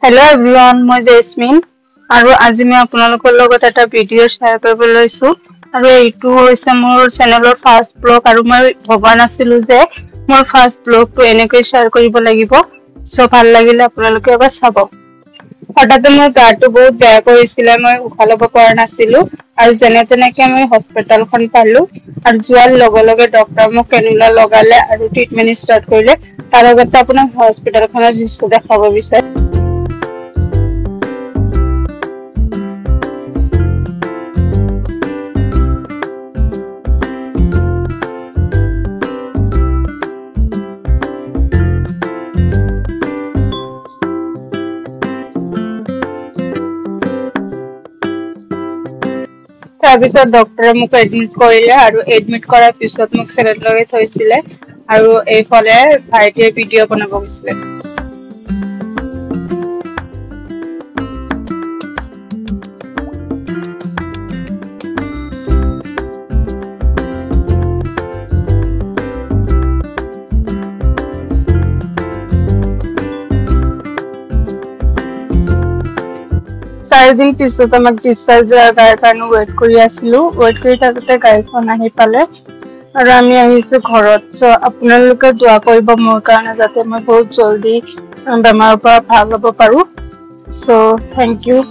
Hello everyone, মই jasmine আৰু আজি মই আপোনালোকৰ লগত এটা ভিডিও শ্বেয়াৰ কৰিব লৈছো আৰু এইটো হৈছে মোৰ চেনেলৰ ফাৰ্ষ্ট ব্লগ আৰু মই ভবা নাছিলো যে মোৰ ফাৰ্ষ্ট ব্লগটো এনেকৈ শ্বেয়াৰ কৰিব লাগিব সো ভাল লাগিলে আপোনালোকে এবাৰ চাব হঠাতে মোৰ গাটো বহুত বেয়া কৰিছিল মই উশাহ ল'ব পৰা নাছিলো আৰু যেনে তেনেকৈ মই হস্পিটেলখন পালো আৰু যোৱাৰ লগে লগে ডক্টৰ মোক কেনুলা লগালে আৰু ট্ৰিটমেন্ট ষ্টাৰ্ট কৰিলে তাৰ আগতে আপোনাক হস্পিটেলখনৰ দৃশ্য দেখাব বিচাৰিম তাৰপিছত ডক্টৰে মোক এডমিট কৰিলে আৰু এডমিট কৰাৰ পিছত মোক চেলেট লগাই থৈছিলে আৰু এইফালে ভাইটিয়ে ভিডিও বনাব গৈছিলে চাৰিদিন পিছত আমাক ডিসচাৰ্জ দিয়াৰ কাৰণে ৱেইট কৰি আছিলো ৱেইট কৰি থাকোতে গাড়ীখন আহি পালে আৰু আমি আহিছো ঘৰত সো আপোনালোকে দোৱা কৰিব মোৰ কাৰণে যাতে মই বহুত জলদি বেমাৰৰ পৰা ভাল হ'ব পাৰো সো থ্যাংক ইউ